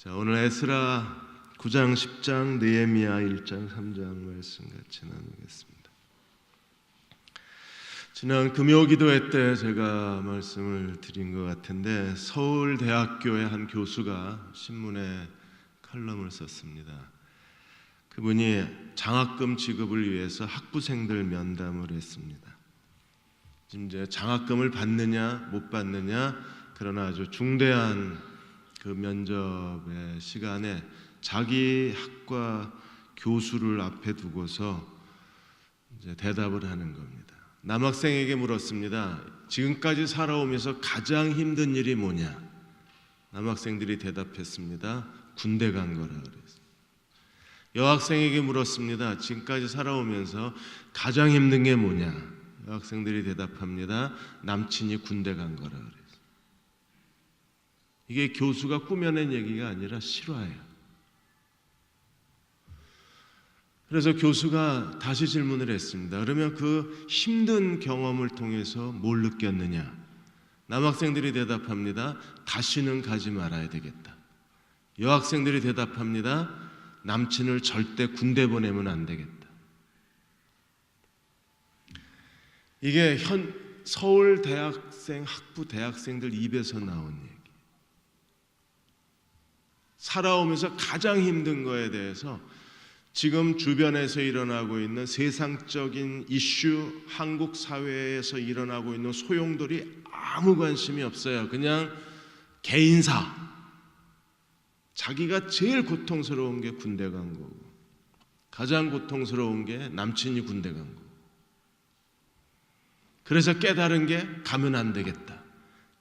자, 오늘 에스라 9장, 10장, 느헤미야 1장, 3장 말씀 같이 나누겠습니다. 지난 금요 기도회 때 제가 말씀을 드린 것 같은데 서울대학교의 한 교수가 신문에 칼럼을 썼습니다. 그분이 장학금 지급을 위해서 학부생들 면담을 했습니다. 이제 장학금을 받느냐 못 받느냐, 그러나 아주 중대한 그 면접의 시간에 자기 학과 교수를 앞에 두고서 이제 대답을 하는 겁니다. 남학생에게 물었습니다. 지금까지 살아오면서 가장 힘든 일이 뭐냐? 남학생들이 대답했습니다. 군대 간 거라 그랬어요. 여학생에게 물었습니다. 지금까지 살아오면서 가장 힘든 게 뭐냐? 여학생들이 대답합니다. 남친이 군대 간 거라 그랬어요. 이게 교수가 꾸며낸 얘기가 아니라 실화예요. 그래서 교수가 다시 질문을 했습니다. 그러면 그 힘든 경험을 통해서 뭘 느꼈느냐? 남학생들이 대답합니다. 다시는 가지 말아야 되겠다. 여학생들이 대답합니다. 남친을 절대 군대 보내면 안 되겠다. 이게 서울 대학생, 학부 대학생들 입에서 나온 얘기. 살아오면서 가장 힘든 거에 대해서 지금 주변에서 일어나고 있는 세상적인 이슈, 한국 사회에서 일어나고 있는 소용돌이 아무 관심이 없어요. 그냥 개인사. 자기가 제일 고통스러운 게 군대 간 거고, 가장 고통스러운 게 남친이 군대 간 거고. 그래서 깨달은 게 가면 안 되겠다.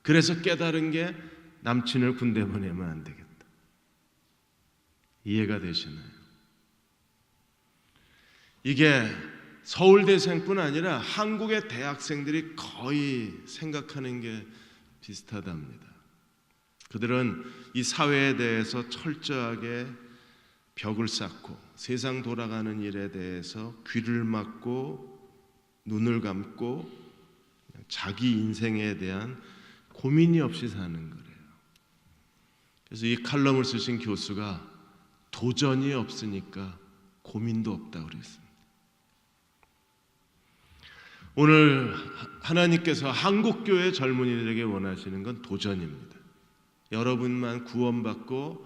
그래서 깨달은 게 남친을 군대 보내면 안 되겠다. 이해가 되시나요? 이게 서울대생뿐 아니라 한국의 대학생들이 거의 생각하는 게 비슷하답니다. 그들은 이 사회에 대해서 철저하게 벽을 쌓고 세상 돌아가는 일에 대해서 귀를 막고 눈을 감고 자기 인생에 대한 고민이 없이 사는 거래요. 그래서 이 칼럼을 쓰신 교수가 도전이 없으니까 고민도 없다고 그랬습니다. 오늘 하나님께서 한국교회 젊은이들에게 원하시는 건 도전입니다. 여러분만 구원받고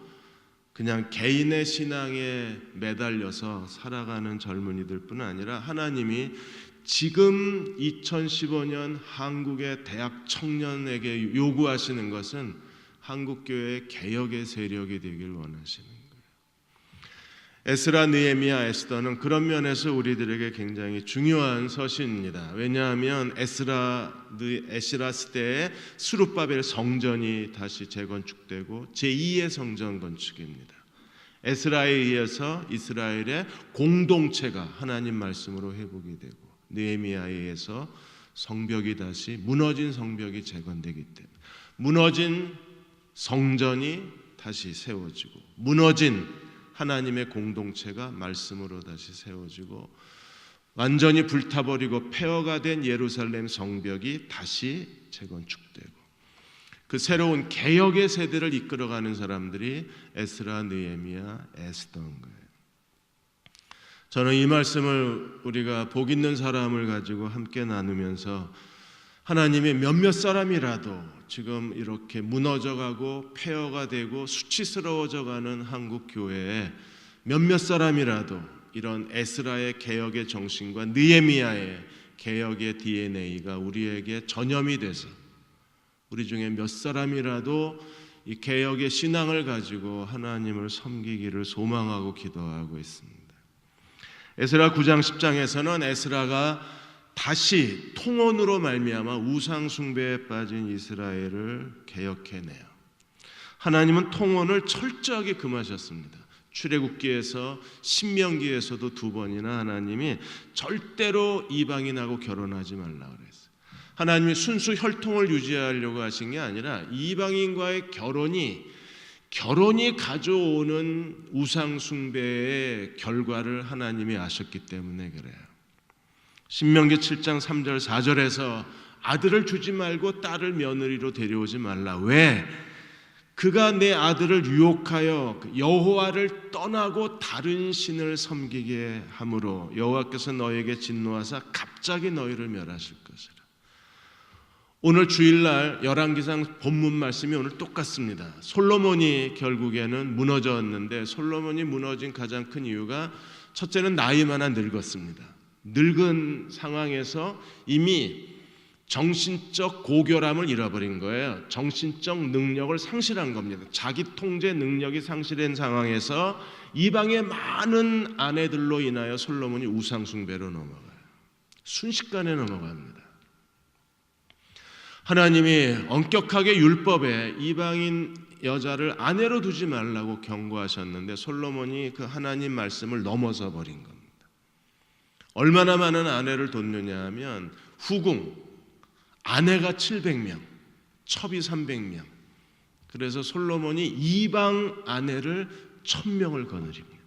그냥 개인의 신앙에 매달려서 살아가는 젊은이들뿐 아니라 하나님이 지금 2015년 한국의 대학 청년에게 요구하시는 것은 한국교회의 개혁의 세력이 되길 원하시는 거예요. 에스라, 느헤미야, 에스더는 그런 면에서 우리들에게 굉장히 중요한 서신입니다. 왜냐하면 에스라 시대에 스룹바벨 성전이 다시 재건축되고 제2의 성전 건축입니다. 에스라에 의해서 이스라엘의 공동체가 하나님 말씀으로 회복이 되고, 느헤미야에 의해서 성벽이 다시 무너진 성벽이 재건되기 때문에 무너진 성전이 다시 세워지고, 무너진 하나님의 공동체가 말씀으로 다시 세워지고, 완전히 불타버리고 폐허가 된 예루살렘 성벽이 다시 재건축되고, 그 새로운 개혁의 세대를 이끌어가는 사람들이 에스라, 느헤미야, 에스더인 거예요. 저는 이 말씀을 우리가 복 있는 사람을 가지고 함께 나누면서 하나님의 몇몇 사람이라도 지금 이렇게 무너져가고 폐허가 되고 수치스러워져가는 한국 교회에 몇몇 사람이라도 이런 에스라의 개혁의 정신과 느헤미야의 개혁의 DNA가 우리에게 전염이 돼서 우리 중에 몇 사람이라도 이 개혁의 신앙을 가지고 하나님을 섬기기를 소망하고 기도하고 있습니다. 에스라 9장 10장에서는 에스라가 다시 통혼으로 말미암아 우상 숭배에 빠진 이스라엘을 개혁해내요. 하나님은 통혼을 철저하게 금하셨습니다. 출애굽기에서 신명기에서도 2번이나 하나님이 절대로 이방인하고 결혼하지 말라 그랬어요. 하나님이 순수 혈통을 유지하려고 하신 게 아니라 이방인과의 결혼이 가져오는 우상 숭배의 결과를 하나님이 아셨기 때문에 그래요. 신명기 7장 3절 4절에서 아들을 주지 말고 딸을 며느리로 데려오지 말라. 왜? 그가 내 아들을 유혹하여 여호와를 떠나고 다른 신을 섬기게 함으로 여호와께서 너에게 진노하사 갑자기 너희를 멸하실 것이라. 오늘 주일날 열왕기상 본문 말씀이 오늘 똑같습니다. 솔로몬이 결국에는 무너졌는데, 솔로몬이 무너진 가장 큰 이유가 첫째는 나이 많아 늙었습니다. 늙은 상황에서 이미 정신적 고결함을 잃어버린 거예요. 정신적 능력을 상실한 겁니다. 자기 통제 능력이 상실된 상황에서 이방의 많은 아내들로 인하여 솔로몬이 우상 숭배로 넘어가요. 순식간에 넘어갑니다. 하나님이 엄격하게 율법에 이방인 여자를 아내로 두지 말라고 경고하셨는데 솔로몬이 그 하나님 말씀을 넘어서 버린 겁니다. 얼마나 많은 아내를 뒀느냐 하면 후궁 아내가 700명, 첩이 300명. 그래서 솔로몬이 이방 아내를 1000명을 거느립니다.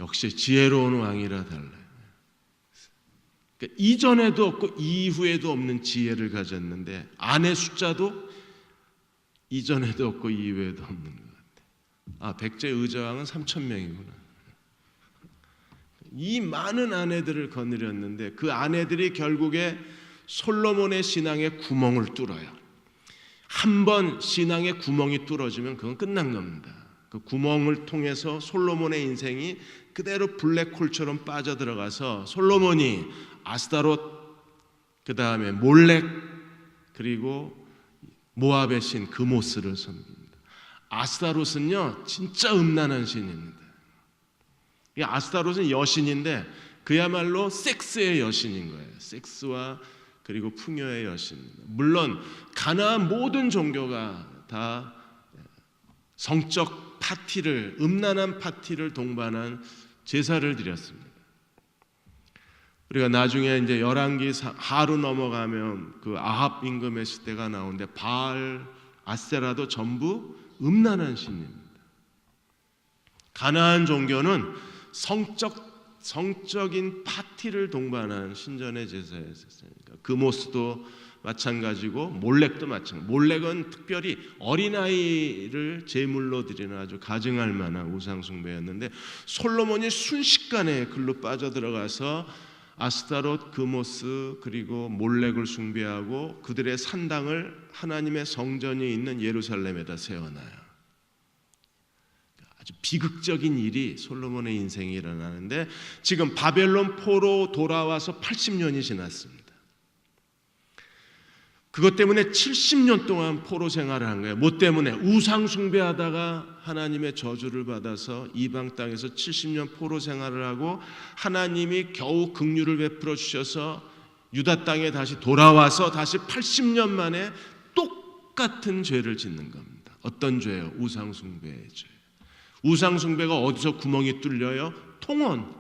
역시 지혜로운 왕이라 달라요. 그러니까 이전에도 없고 이후에도 없는 지혜를 가졌는데 아내 숫자도 이전에도 없고 이후에도 없는 것 같아요. 백제 의자왕은 3000명이구나. 이 많은 아내들을 거느렸는데 그 아내들이 결국에 솔로몬의 신앙에 구멍을 뚫어요. 한번 신앙에 구멍이 뚫어지면 그건 끝난 겁니다. 그 구멍을 통해서 솔로몬의 인생이 그대로 블랙홀처럼 빠져들어가서 솔로몬이 아스타롯, 그 다음에 몰렉, 그리고 모압의 신 그모스를 섬깁니다. 아스타롯은요 진짜 음란한 신입니다. 아스타롯은 여신인데 그야말로 섹스의 여신인 거예요. 섹스와 그리고 풍요의 여신입니다. 물론 가나안 모든 종교가 다 성적 파티를, 음란한 파티를 동반한 제사를 드렸습니다. 우리가 나중에 이제 열왕기 하루 넘어가면 그 아합 임금의 시대가 나오는데 바알, 아세라도 전부 음란한 신입니다. 가나안 종교는 성적인 파티를 동반한 신전의 제사였어요. 그모스도 마찬가지고 몰렉도 마찬가지. 몰렉은 특별히 어린아이를 제물로 드리는 아주 가증할 만한 우상 숭배였는데 솔로몬이 순식간에 글로 빠져들어가서 아스타롯, 그모스 그리고 몰렉을 숭배하고 그들의 산당을 하나님의 성전이 있는 예루살렘에다 세워놔요. 아주 비극적인 일이 솔로몬의 인생에 일어나는데 지금 바벨론 포로 돌아와서 80년이 지났습니다. 그것 때문에 70년 동안 포로 생활을 한 거예요. 뭐 때문에? 우상 숭배하다가 하나님의 저주를 받아서 이방 땅에서 70년 포로 생활을 하고 하나님이 겨우 긍휼을 베풀어 주셔서 유다 땅에 다시 돌아와서 다시 80년 만에 똑같은 죄를 짓는 겁니다. 어떤 죄요? 우상 숭배의 죄. 우상 숭배가 어디서 구멍이 뚫려요? 통원,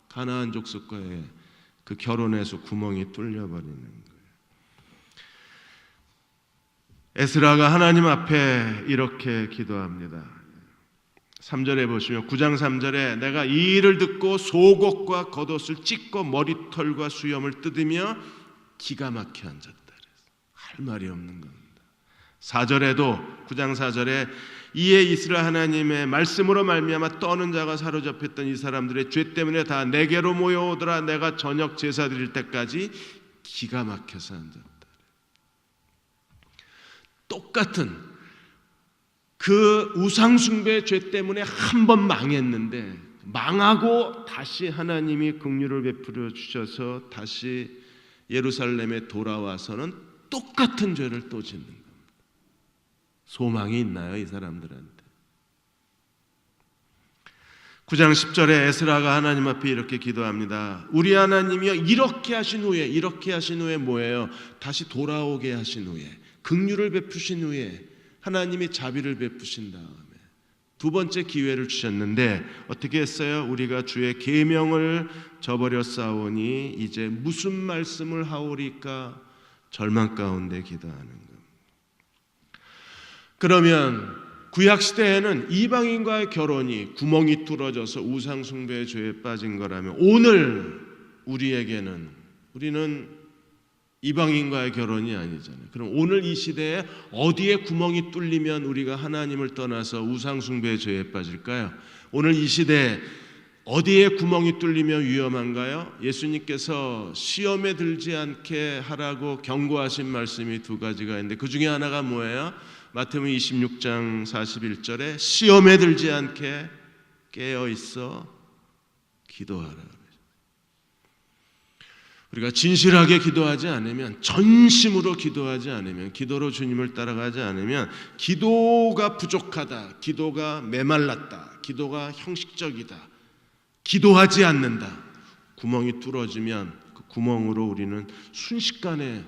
가나안 족속과의 그 결혼에서 구멍이 뚫려버리는 거예요. 에스라가 하나님 앞에 이렇게 기도합니다. 3절에 보시면 9장 3절에 내가 이 일을 듣고 속옷과 겉옷을 찢고 머리털과 수염을 뜯으며 기가 막혀 앉았다. 할 말이 없는 겁니다. 4절에도 9장 4절에 이에 이스라엘 하나님의 말씀으로 말미암아 떠는 자가 사로잡혔던 이 사람들의 죄 때문에 다 내게로 모여오더라. 내가 저녁 제사 드릴 때까지 기가 막혀서 앉았다. 똑같은 그 우상숭배의 죄 때문에 한 번 망했는데 망하고 다시 하나님이 긍휼을 베풀어 주셔서 다시 예루살렘에 돌아와서는 똑같은 죄를 또 짓는 겁니다. 소망이 있나요, 이 사람들한테? 9장 10절에 에스라가 하나님 앞에 이렇게 기도합니다. 우리 하나님이여 이렇게 하신 후에 뭐예요? 다시 돌아오게 하신 후에 긍휼을 베푸신 후에 하나님이 자비를 베푸신 다음에 두 번째 기회를 주셨는데 어떻게 했어요? 우리가 주의 계명을 저버렸사오니 이제 무슨 말씀을 하오리까 절망 가운데 기도하는 겁니다. 그러면 구약 시대에는 이방인과의 결혼이 구멍이 뚫어져서 우상 숭배의 죄에 빠진 거라면 오늘 우리는 이방인과의 결혼이 아니잖아요. 그럼 오늘 이 시대에 어디에 구멍이 뚫리면 우리가 하나님을 떠나서 우상숭배의 죄에 빠질까요? 오늘 이 시대에 어디에 구멍이 뚫리면 위험한가요? 예수님께서 시험에 들지 않게 하라고 경고하신 말씀이 두 가지가 있는데 그 중에 하나가 뭐예요? 마태복음 26장 41절에 시험에 들지 않게 깨어 있어 기도하라. 우리가 진실하게 기도하지 않으면, 전심으로 기도하지 않으면, 기도로 주님을 따라가지 않으면 기도가 부족하다, 기도가 메말랐다, 기도가 형식적이다, 기도하지 않는다, 구멍이 뚫어지면 그 구멍으로 우리는 순식간에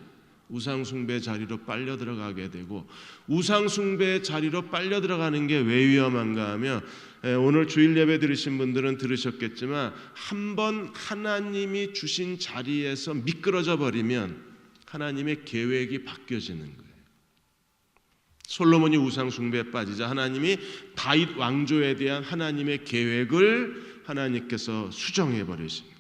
우상숭배 자리로 빨려 들어가게 되고, 우상숭배 자리로 빨려 들어가는 게 왜 위험한가 하면, 오늘 주일 예배 들으신 분들은 들으셨겠지만 한번 하나님이 주신 자리에서 미끄러져 버리면 하나님의 계획이 바뀌어지는 거예요. 솔로몬이 우상숭배에 빠지자 하나님이 다윗 왕조에 대한 하나님의 계획을 하나님께서 수정해 버리신 거예요.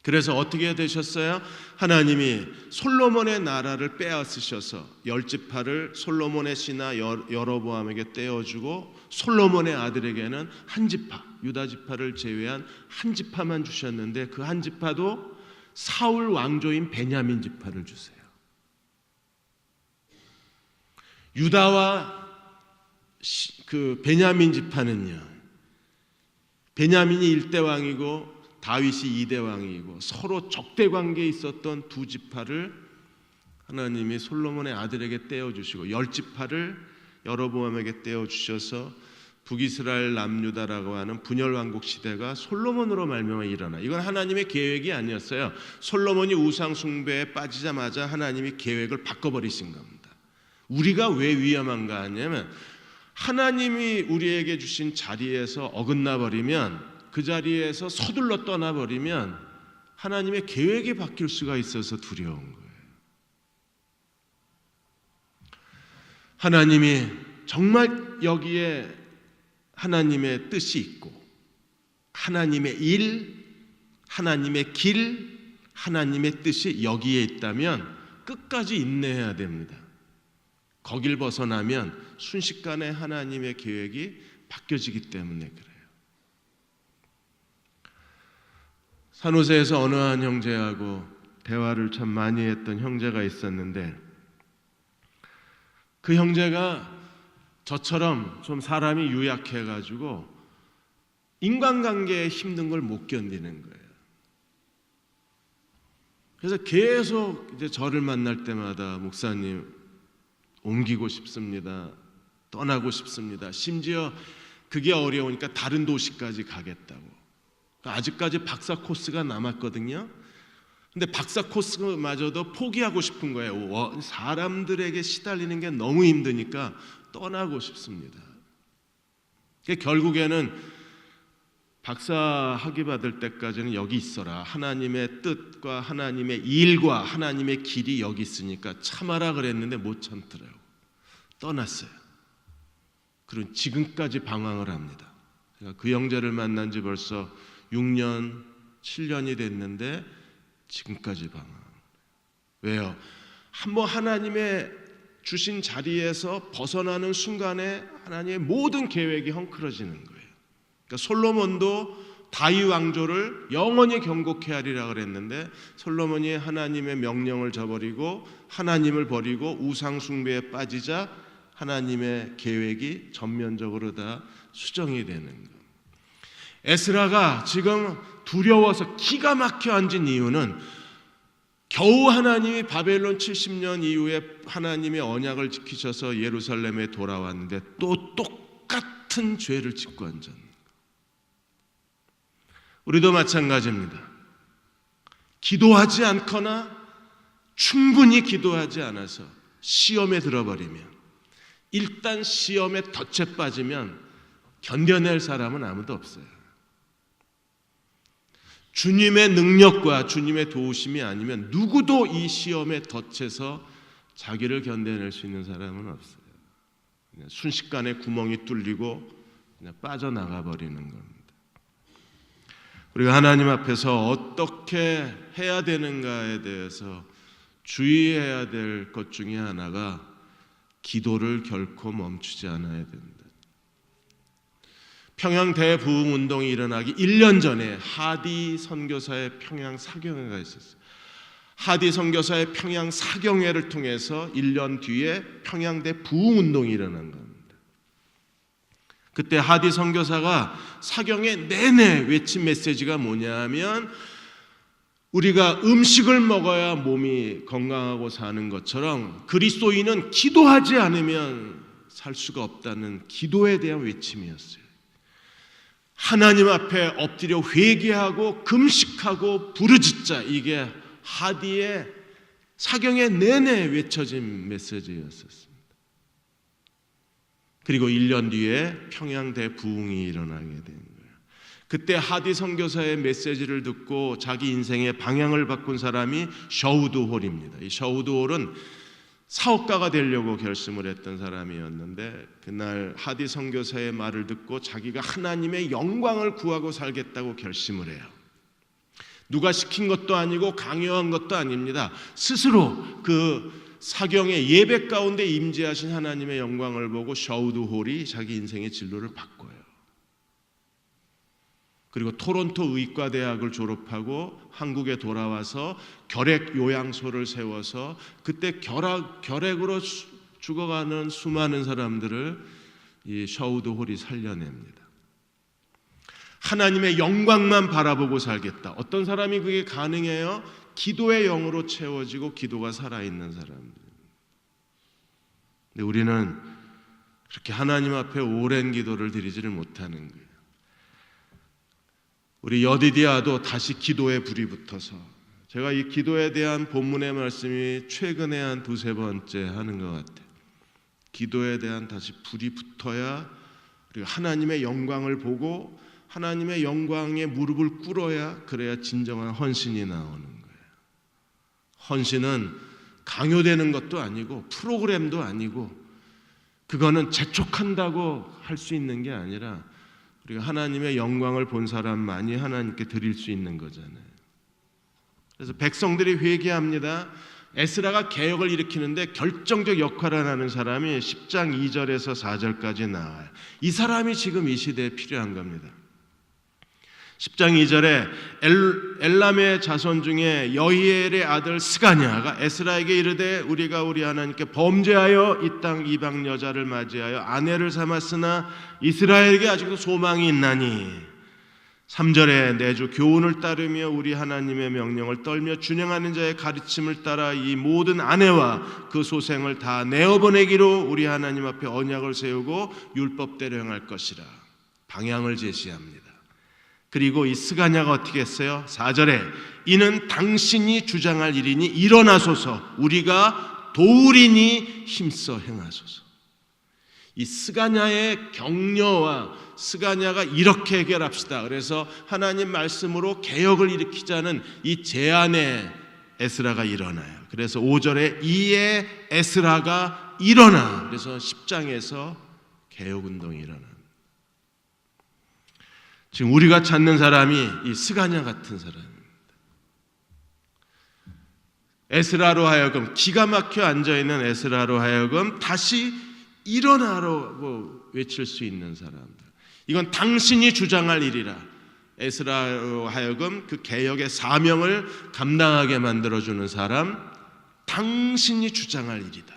그래서 어떻게 되셨어요? 하나님이 솔로몬의 나라를 빼앗으셔서 10지파를 솔로몬의 신하 여로보암에게 떼어주고 솔로몬의 아들에게는 한 지파, 유다 지파를 제외한 한 지파만 주셨는데 그 한 지파도 사울 왕조인 베냐민 지파를 주세요. 유다와 그 베냐민 지파는요, 베냐민이 1대 왕이고 다윗이 2대 왕이고 서로 적대 관계에 있었던 두 지파를 하나님이 솔로몬의 아들에게 떼어주시고 10지파를 여로보암에게 떼어주셔서 북이스라엘 남유다라고 하는 분열왕국 시대가 솔로몬으로 말미암아 일어나. 이건 하나님의 계획이 아니었어요. 솔로몬이 우상숭배에 빠지자마자 하나님이 계획을 바꿔버리신 겁니다. 우리가 왜 위험한가 하냐면 하나님이 우리에게 주신 자리에서 어긋나 버리면, 그 자리에서 서둘러 떠나버리면 하나님의 계획이 바뀔 수가 있어서 두려운 거예요. 하나님이 정말 여기에 하나님의 뜻이 있고 하나님의 일, 하나님의 길, 하나님의 뜻이 여기에 있다면 끝까지 인내해야 됩니다. 거길 벗어나면 순식간에 하나님의 계획이 바뀌어지기 때문에 그래요. 산호세에서 어느 한 형제하고 대화를 참 많이 했던 형제가 있었는데, 그 형제가 저처럼 좀 사람이 유약해가지고 인간관계에 힘든 걸 못 견디는 거예요. 그래서 계속 이제 저를 만날 때마다 목사님 옮기고 싶습니다, 떠나고 싶습니다, 심지어 그게 어려우니까 다른 도시까지 가겠다고. 아직까지 박사 코스가 남았거든요. 근데 박사 코스마저도 포기하고 싶은 거예요. 사람들에게 시달리는 게 너무 힘드니까 떠나고 싶습니다. 결국에는 박사 학위 받을 때까지는 여기 있어라, 하나님의 뜻과 하나님의 일과 하나님의 길이 여기 있으니까 참아라 그랬는데 못 참더라고요. 떠났어요. 그리고 지금까지 방황을 합니다. 제가 그 형제를 만난 지 벌써 6년, 7년이 됐는데 지금까지 방황. 왜요? 한번 하나님의 주신 자리에서 벗어나는 순간에 하나님의 모든 계획이 헝클어지는 거예요. 그러니까 솔로몬도 다윗 왕조를 영원히 경고케 하리라 그랬는데 솔로몬이 하나님의 명령을 저버리고 하나님을 버리고 우상 숭배에 빠지자 하나님의 계획이 전면적으로 다 수정이 되는 거예요. 에스라가 지금 두려워서 기가 막혀 앉은 이유는 겨우 하나님이 바벨론 70년 이후에 하나님의 언약을 지키셔서 예루살렘에 돌아왔는데 또 똑같은 죄를 짓고 앉았는 거예요. 우리도 마찬가지입니다. 기도하지 않거나 충분히 기도하지 않아서 시험에 들어버리면, 일단 시험에 덫에 빠지면 견뎌낼 사람은 아무도 없어요. 주님의 능력과 주님의 도우심이 아니면 누구도 이 시험의 덫에서 자기를 견뎌낼 수 있는 사람은 없어요. 그냥 순식간에 구멍이 뚫리고 그냥 빠져나가 버리는 겁니다. 우리가 하나님 앞에서 어떻게 해야 되는가에 대해서 주의해야 될 것 중에 하나가 기도를 결코 멈추지 않아야 된다. 평양 대부흥운동이 일어나기 1년 전에 하디 선교사의 평양 사경회가 있었어요. 하디 선교사의 평양 사경회를 통해서 1년 뒤에 평양 대부흥운동이 일어난 겁니다. 그때 하디 선교사가 사경회 내내 외친 메시지가 뭐냐면 우리가 음식을 먹어야 몸이 건강하고 사는 것처럼 그리스도인은 기도하지 않으면 살 수가 없다는 기도에 대한 외침이었어요. 하나님 앞에 엎드려 회개하고 금식하고 부르짖자, 이게 하디의 사경회 내내 외쳐진 메시지였었습니다. 그리고 1년 뒤에 평양 대부흥이 일어나게 된 거예요. 그때 하디 선교사의 메시지를 듣고 자기 인생의 방향을 바꾼 사람이 셔우드 홀입니다. 이 셔우드 홀은 사업가가 되려고 결심을 했던 사람이었는데 그날 하디 선교사의 말을 듣고 자기가 하나님의 영광을 구하고 살겠다고 결심을 해요. 누가 시킨 것도 아니고 강요한 것도 아닙니다. 스스로 그 사경의 예배 가운데 임재하신 하나님의 영광을 보고 셔우드 홀이 자기 인생의 진로를 바꿔요. 그리고 토론토 의과대학을 졸업하고 한국에 돌아와서 결핵 요양소를 세워서 그때 결핵으로 죽어가는 수많은 사람들을 이 셔우드 홀이 살려냅니다. 하나님의 영광만 바라보고 살겠다. 어떤 사람이 그게 가능해요? 기도의 영으로 채워지고 기도가 살아있는 사람들. 근데 우리는 그렇게 하나님 앞에 오랜 기도를 드리지를 못하는 거예요. 우리 여디디아도 다시 기도에 불이 붙어서, 제가 이 기도에 대한 본문의 말씀이 최근에 한 두세 번째 하는 것 같아요. 기도에 대한 다시 불이 붙어야 우리가 하나님의 영광을 보고 하나님의 영광에 무릎을 꿇어야, 그래야 진정한 헌신이 나오는 거예요. 헌신은 강요되는 것도 아니고 프로그램도 아니고 그거는 재촉한다고 할 수 있는 게 아니라 우리가 하나님의 영광을 본 사람만이 하나님께 드릴 수 있는 거잖아요. 그래서 백성들이 회개합니다. 에스라가 개혁을 일으키는데 결정적 역할을 하는 사람이 10장 2절에서 4절까지 나와요. 이 사람이 지금 이 시대에 필요한 겁니다. 10장 2절에 엘람의 자손 중에 여히엘의 아들 스가냐가 에스라에게 이르되 우리가 우리 하나님께 범죄하여 이 땅 이방 여자를 맞이하여 아내를 삼았으나 이스라엘에게 아직도 소망이 있나니 3절에 내 주 교훈을 따르며 우리 하나님의 명령을 떨며 준행하는 자의 가르침을 따라 이 모든 아내와 그 소생을 다 내어보내기로 우리 하나님 앞에 언약을 세우고 율법대로 행할 것이라 방향을 제시합니다. 그리고 이 스가냐가 어떻게 했어요? 4절에 이는 당신이 주장할 일이니 일어나소서 우리가 도우리니 힘써 행하소서. 이 스가냐의 격려와 스가냐가 이렇게 해결합시다. 그래서 하나님 말씀으로 개혁을 일으키자는 이 제안에 에스라가 일어나요. 그래서 5절에 이에 에스라가 일어나. 그래서 10장에서 개혁운동이 일어납니다. 지금 우리가 찾는 사람이 이 스가냐 같은 사람입니다. 에스라로 하여금, 기가 막혀 앉아있는 에스라로 하여금 다시 일어나라고 외칠 수 있는 사람들. 이건 당신이 주장할 일이라. 에스라로 하여금 그 개혁의 사명을 감당하게 만들어주는 사람, 당신이 주장할 일이다.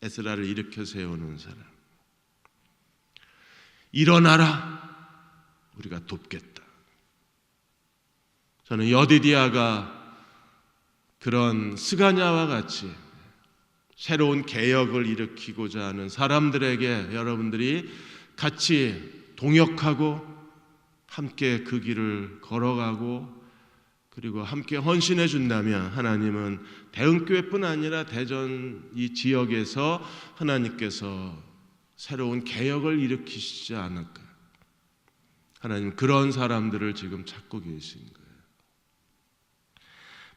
에스라를 일으켜 세우는 사람. 일어나라. 우리가 돕겠다. 저는 여디디아가 그런 스가냐와 같이 새로운 개혁을 일으키고자 하는 사람들에게 여러분들이 같이 동역하고 함께 그 길을 걸어가고 그리고 함께 헌신해 준다면 하나님은 대흥교회뿐 아니라 대전 이 지역에서 하나님께서 새로운 개혁을 일으키시지 않을까. 하나님 그런 사람들을 지금 찾고 계신 거예요.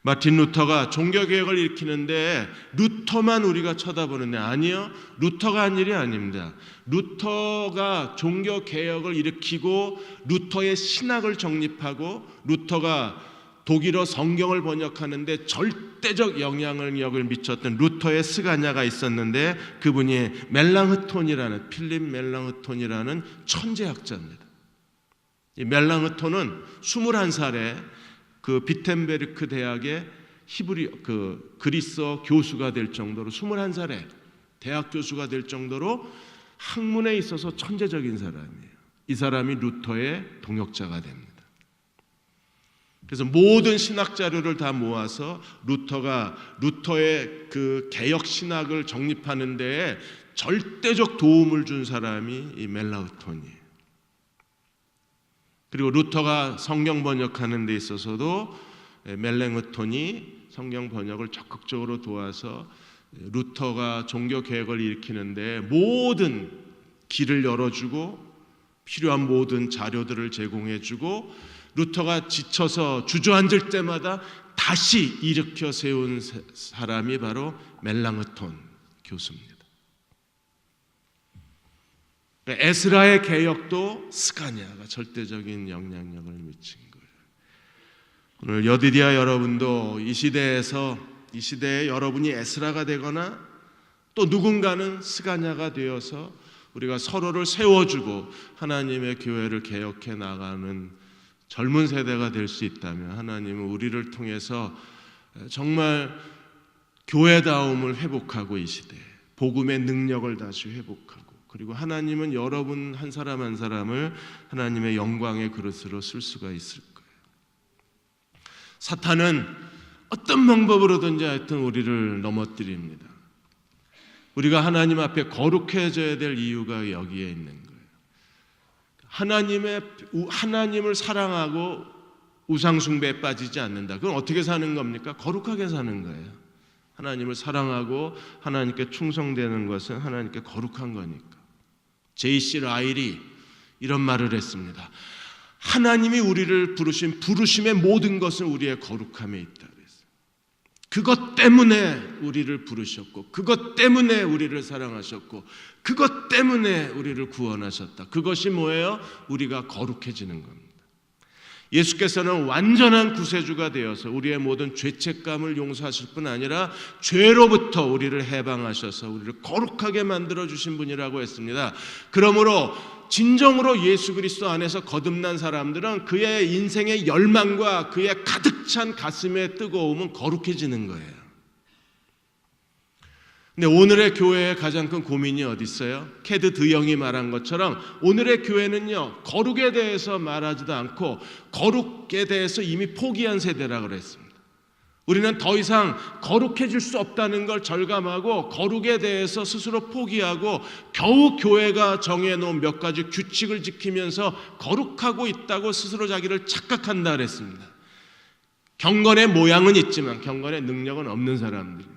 마틴 루터가 종교개혁을 일으키는데 루터만 우리가 쳐다보는데 아니요. 루터가 한 일이 아닙니다. 루터가 종교개혁을 일으키고 루터의 신학을 정립하고 루터가 독일어 성경을 번역하는데 절대적 영향력을 미쳤던 루터의 스가냐가 있었는데 그분이 필립 멜랑흐톤이라는 천재학자입니다. 이 멜랑흐톤은 21살에 그 비텐베르크 대학의 그리스어 교수가 될 정도로 21살에 대학 교수가 될 정도로 학문에 있어서 천재적인 사람이에요. 이 사람이 루터의 동역자가 됩니다. 그래서 모든 신학 자료를 다 모아서 루터의 그 개혁 신학을 정립하는 데에 절대적 도움을 준 사람이 이 멜랑흐톤이에요. 그리고 루터가 성경 번역하는 데 있어서도 멜랑흐톤이 성경 번역을 적극적으로 도와서 루터가 종교 개혁을 일으키는데 모든 길을 열어주고 필요한 모든 자료들을 제공해주고 루터가 지쳐서 주저앉을 때마다 다시 일으켜 세운 사람이 바로 멜랑흐톤 교수입니다. 에스라의 개혁도 스가냐가 절대적인 영향력을 미친 거예요. 오늘 여디디아 여러분도 이 시대에 여러분이 에스라가 되거나 또 누군가는 스가냐가 되어서 우리가 서로를 세워주고 하나님의 교회를 개혁해 나가는 젊은 세대가 될 수 있다면 하나님은 우리를 통해서 정말 교회다움을 회복하고 이 시대에 복음의 능력을 다시 회복하고 그리고 하나님은 여러분 한 사람 한 사람을 하나님의 영광의 그릇으로 쓸 수가 있을 거예요. 사탄은 어떤 방법으로든지 하여튼 우리를 넘어뜨립니다. 우리가 하나님 앞에 거룩해져야 될 이유가 여기에 있는 거예요. 하나님을 사랑하고 우상숭배에 빠지지 않는다. 그건 어떻게 사는 겁니까? 거룩하게 사는 거예요. 하나님을 사랑하고 하나님께 충성되는 것은 하나님께 거룩한 거니까. J.C. 라일이 이런 말을 했습니다. 하나님이 우리를 부르신 부르심의 모든 것은 우리의 거룩함에 있다 그랬어요. 그것 때문에 우리를 부르셨고 그것 때문에 우리를 사랑하셨고 그것 때문에 우리를 구원하셨다. 그것이 뭐예요? 우리가 거룩해지는 겁니다. 예수께서는 완전한 구세주가 되어서 우리의 모든 죄책감을 용서하실 뿐 아니라 죄로부터 우리를 해방하셔서 우리를 거룩하게 만들어주신 분이라고 했습니다. 그러므로 진정으로 예수 그리스도 안에서 거듭난 사람들은 그의 인생의 열망과 그의 가득 찬 가슴의 뜨거움은 거룩해지는 거예요. 근데 오늘의 교회의 가장 큰 고민이 어디 있어요? 캐드 드영이 말한 것처럼 오늘의 교회는요 거룩에 대해서 말하지도 않고 거룩에 대해서 이미 포기한 세대라고 그랬습니다. 우리는 더 이상 거룩해질 수 없다는 걸 절감하고 거룩에 대해서 스스로 포기하고 겨우 교회가 정해놓은 몇 가지 규칙을 지키면서 거룩하고 있다고 스스로 자기를 착각한다 그랬습니다. 경건의 모양은 있지만 경건의 능력은 없는 사람들입니다.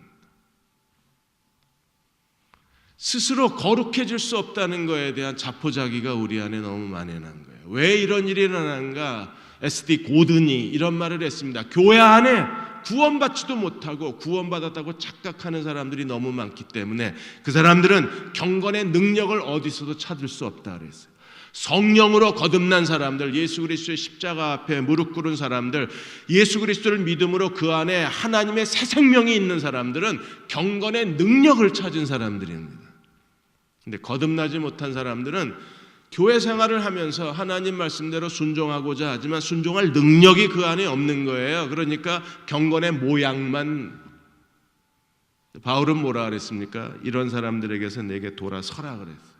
스스로 거룩해질 수 없다는 것에 대한 자포자기가 우리 안에 너무 만연한 거예요. 왜 이런 일이 일어나는가? S.D. 고든이 이런 말을 했습니다. 교회 안에 구원받지도 못하고 구원받았다고 착각하는 사람들이 너무 많기 때문에 그 사람들은 경건의 능력을 어디서도 찾을 수 없다 그랬어요. 성령으로 거듭난 사람들, 예수 그리스도의 십자가 앞에 무릎 꿇은 사람들, 예수 그리스도를 믿음으로 그 안에 하나님의 새 생명이 있는 사람들은 경건의 능력을 찾은 사람들입니다. 근데 거듭나지 못한 사람들은 교회 생활을 하면서 하나님 말씀대로 순종하고자 하지만 순종할 능력이 그 안에 없는 거예요. 그러니까 경건의 모양만. 바울은 뭐라 그랬습니까? 이런 사람들에게서 내게 돌아서라 그랬어요.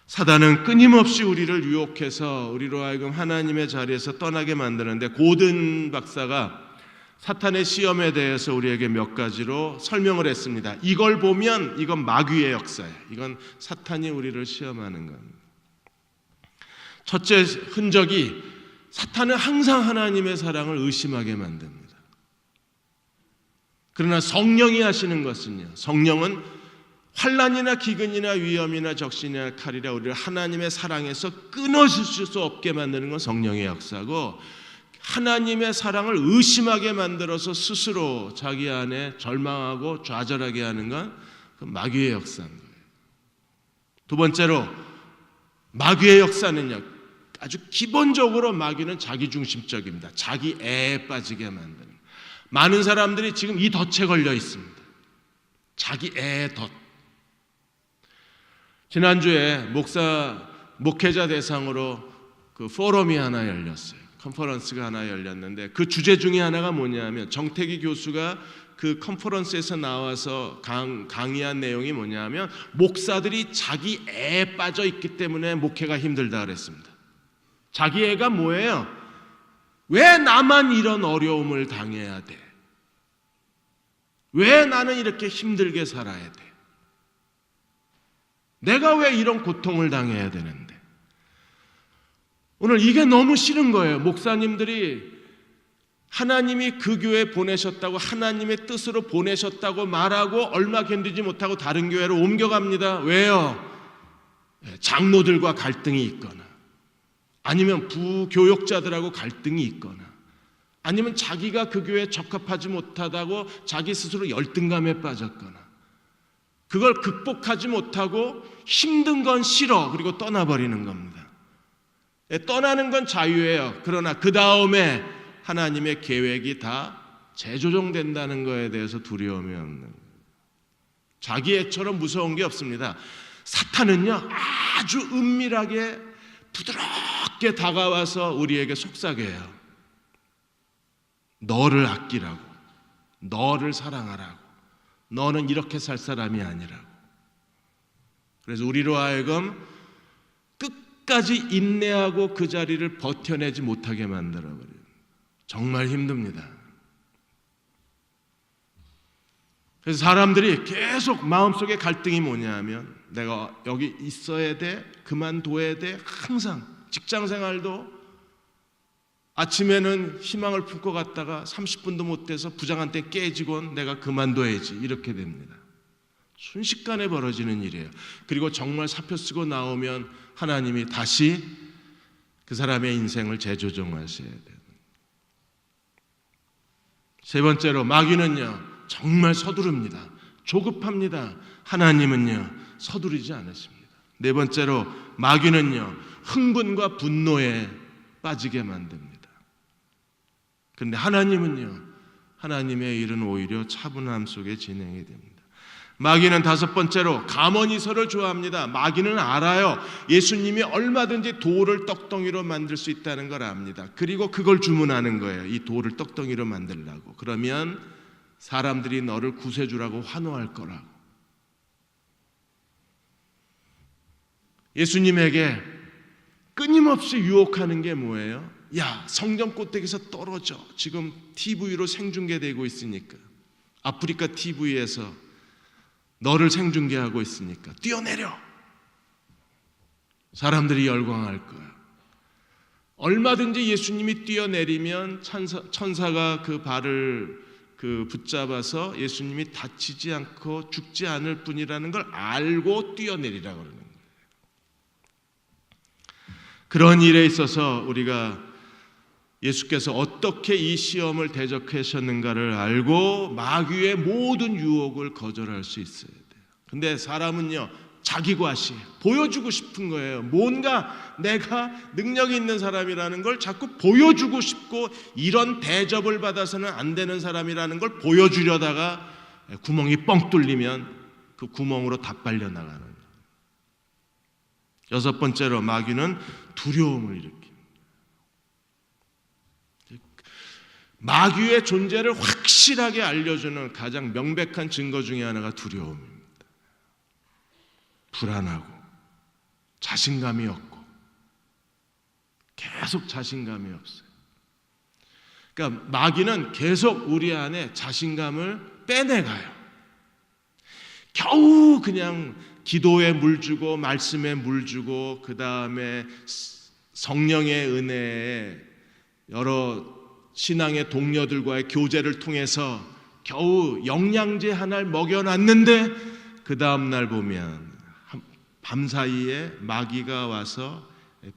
사단은 끊임없이 우리를 유혹해서 우리로 하여금 하나님의 자리에서 떠나게 만드는데 고든 박사가 사탄의 시험에 대해서 우리에게 몇 가지로 설명을 했습니다. 이걸 보면 이건 마귀의 역사예요. 이건 사탄이 우리를 시험하는 겁니다. 첫째 흔적이 사탄은 항상 하나님의 사랑을 의심하게 만듭니다. 그러나 성령이 하시는 것은요. 성령은 환난이나 기근이나 위험이나 적신이나 칼이라 우리를 하나님의 사랑에서 끊어질 수 없게 만드는 건 성령의 역사고 하나님의 사랑을 의심하게 만들어서 스스로 자기 안에 절망하고 좌절하게 하는 건 그 마귀의 역사인 거예요. 두 번째로 마귀의 역사는요, 아주 기본적으로 마귀는 자기중심적입니다. 자기 애에 빠지게 만드는. 많은 사람들이 지금 이 덫에 걸려 있습니다. 자기 애의 덫. 지난주에 목회자 대상으로 그 포럼이 하나 열렸어요. 컨퍼런스가 하나 열렸는데 그 주제 중에 하나가 뭐냐면, 정태기 교수가 그 컨퍼런스에서 나와서 강의한 내용이 뭐냐면, 목사들이 자기 애에 빠져 있기 때문에 목회가 힘들다 그랬습니다. 자기 애가 뭐예요? 왜 나만 이런 어려움을 당해야 돼? 왜 나는 이렇게 힘들게 살아야 돼? 내가 왜 이런 고통을 당해야 되는데? 오늘 이게 너무 싫은 거예요. 목사님들이 하나님이 그 교회에 보내셨다고, 하나님의 뜻으로 보내셨다고 말하고 얼마 견디지 못하고 다른 교회로 옮겨갑니다. 왜요? 장로들과 갈등이 있거나, 아니면 부교역자들하고 갈등이 있거나, 아니면 자기가 그 교회에 적합하지 못하다고 자기 스스로 열등감에 빠졌거나, 그걸 극복하지 못하고 힘든 건 싫어, 그리고 떠나버리는 겁니다. 떠나는 건 자유예요. 그러나 그 다음에 하나님의 계획이 다 재조정된다는 거에 대해서 두려움이 없는 거예요. 자기 애처럼 무서운 게 없습니다. 사탄은요, 아주 은밀하게 부드럽게 다가와서 우리에게 속삭여요. 너를 아끼라고, 너를 사랑하라고, 너는 이렇게 살 사람이 아니라고. 그래서 우리로 하여금 끝까지 인내하고 그 자리를 버텨내지 못하게 만들어버려요. 정말 힘듭니다. 그래서 사람들이 계속 마음속에 갈등이 뭐냐면, 내가 여기 있어야 돼, 그만둬야 돼. 항상 직장생활도 아침에는 희망을 품고 갔다가 30분도 못 돼서 부장한테 깨지곤 내가 그만둬야지, 이렇게 됩니다. 순식간에 벌어지는 일이에요. 그리고 정말 사표 쓰고 나오면 하나님이 다시 그 사람의 인생을 재조정하셔야 돼요. 세 번째로 마귀는요, 정말 서두릅니다. 조급합니다. 하나님은요, 서두르지 않으십니다. 네 번째로 마귀는요, 흥분과 분노에 빠지게 만듭니다. 그런데 하나님은요, 하나님의 일은 오히려 차분함 속에 진행이 됩니다. 마귀는 다섯 번째로 가머니서를 좋아합니다. 마귀는 알아요. 예수님이 얼마든지 돌을 떡덩이로 만들 수 있다는 걸 압니다. 그리고 그걸 주문하는 거예요. 이 돌을 떡덩이로 만들라고. 그러면 사람들이 너를 구세주라고 환호할 거라고. 예수님에게 끊임없이 유혹하는 게 뭐예요? 야, 성전 꼭대기에서 떨어져. 지금 TV로 생중계되고 있으니까, 아프리카 TV에서 너를 생중계하고 있으니까 뛰어내려. 사람들이 열광할 거야. 얼마든지 예수님이 뛰어내리면 천사가 그 발을 붙잡아서 예수님이 다치지 않고 죽지 않을 뿐이라는 걸 알고 뛰어내리라고 그러는 거예요. 그런 일에 있어서 우리가 예수께서 어떻게 이 시험을 대적하셨는가를 알고 마귀의 모든 유혹을 거절할 수 있어야 돼요. 근데 사람은요, 자기 과시, 보여주고 싶은 거예요. 뭔가 내가 능력이 있는 사람이라는 걸 자꾸 보여주고 싶고, 이런 대접을 받아서는 안 되는 사람이라는 걸 보여주려다가 구멍이 뻥 뚫리면 그 구멍으로 다 빨려나가는 거예요. 여섯 번째로 마귀는 두려움을 일으킵니다. 마귀의 존재를 확실하게 알려주는 가장 명백한 증거 중에 하나가 두려움입니다. 불안하고 자신감이 없고, 계속 자신감이 없어요. 그러니까 마귀는 계속 우리 안에 자신감을 빼내가요. 겨우 그냥 기도에 물 주고 말씀에 물 주고, 그 다음에 성령의 은혜에 여러 신앙의 동료들과의 교제를 통해서 겨우 영양제 하나를 먹여놨는데, 그 다음날 보면 밤사이에 마귀가 와서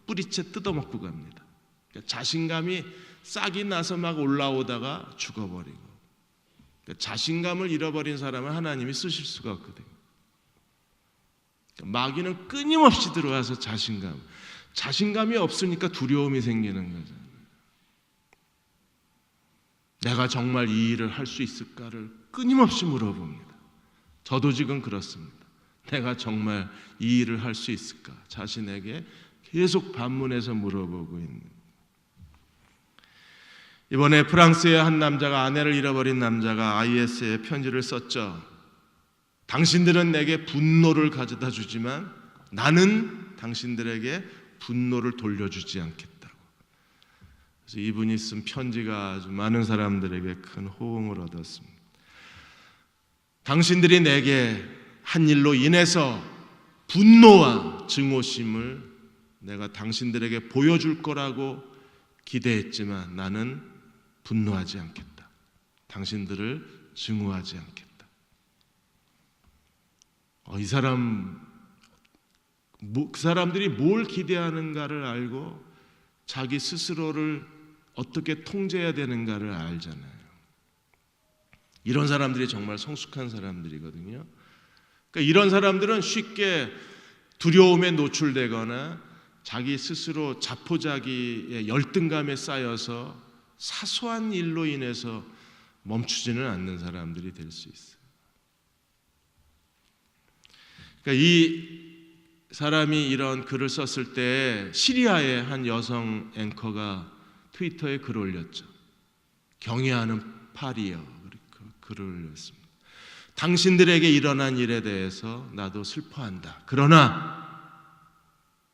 뿌리채 뜯어먹고 갑니다. 그러니까 자신감이 싹이 나서 막 올라오다가 죽어버리고, 그러니까 자신감을 잃어버린 사람은 하나님이 쓰실 수가 없거든요. 그러니까 마귀는 끊임없이 들어와서 자신감이 없으니까 두려움이 생기는 거죠. 내가 정말 이 일을 할 수 있을까를 끊임없이 물어봅니다. 저도 지금 그렇습니다. 내가 정말 이 일을 할 수 있을까? 자신에게 계속 반문해서 물어보고 있는. 이번에 프랑스의 한 남자가, 아내를 잃어버린 남자가 IS에 편지를 썼죠. 당신들은 내게 분노를 가져다 주지만 나는 당신들에게 분노를 돌려주지 않겠다고. 그래서 이분이 쓴 편지가 아주 많은 사람들에게 큰 호응을 얻었습니다. 당신들이 내게 한 일로 인해서 분노와 증오심을 내가 당신들에게 보여줄 거라고 기대했지만 나는 분노하지 않겠다. 당신들을 증오하지 않겠다. 이 사람, 그 사람들이 뭘 기대하는가를 알고 자기 스스로를 어떻게 통제해야 되는가를 알잖아요. 이런 사람들이 정말 성숙한 사람들이거든요. 그러니까 이런 사람들은 쉽게 두려움에 노출되거나 자기 스스로 자포자기의 열등감에 쌓여서 사소한 일로 인해서 멈추지는 않는 사람들이 될 수 있어요. 그러니까 이 사람이 이런 글을 썼을 때 시리아의 한 여성 앵커가 트위터에 글을 올렸죠. 경외하는 파리여, 글을 올렸습니다. 당신들에게 일어난 일에 대해서 나도 슬퍼한다. 그러나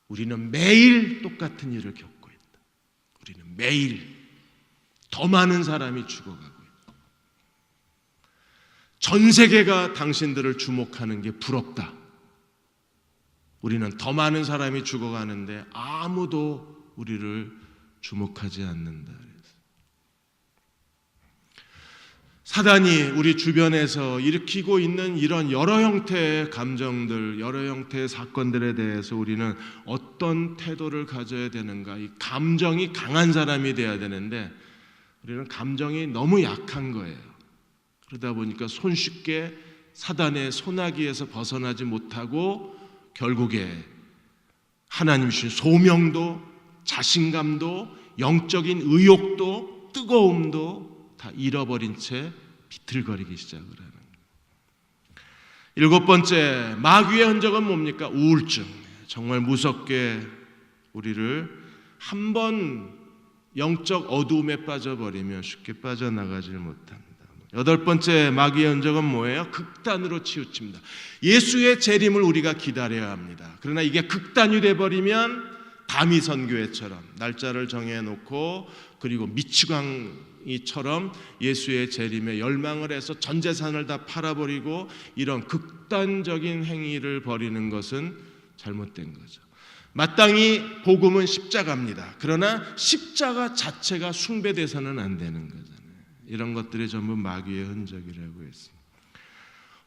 우리는 매일 똑같은 일을 겪고 있다. 우리는 매일 더 많은 사람이 죽어가고 있다. 전 세계가 당신들을 주목하는 게 부럽다. 우리는 더 많은 사람이 죽어가는데 아무도 우리를 주목하지 않는다. 사단이 우리 주변에서 일으키고 있는 이런 여러 형태의 감정들, 여러 형태의 사건들에 대해서 우리는 어떤 태도를 가져야 되는가? 이 감정이 강한 사람이 돼야 되는데 우리는 감정이 너무 약한 거예요. 그러다 보니까 손쉽게 사단의 소나기에서 벗어나지 못하고 결국에 하나님 주신 소명도, 자신감도, 영적인 의욕도, 뜨거움도 다 잃어버린 채 비틀거리기 시작을 하는 거예요. 7번째, 마귀의 흔적은 뭡니까? 우울증. 정말 무섭게 우리를 한번 영적 어두움에 빠져버리면 쉽게 빠져나가질 못합니다. 8번째 마귀의 흔적은 뭐예요? 극단으로 치우칩니다. 예수의 재림을 우리가 기다려야 합니다. 그러나 이게 극단이 돼버리면 다미선교회처럼 날짜를 정해놓고 그리고 미치광이처럼 예수의 재림에 열망을 해서 전 재산을 다 팔아버리고 이런 극단적인 행위를 벌이는 것은 잘못된 거죠. 마땅히 복음은 십자가입니다. 그러나 십자가 자체가 숭배돼서는 안 되는 거잖아요. 이런 것들이 전부 마귀의 흔적이라고 했습니다.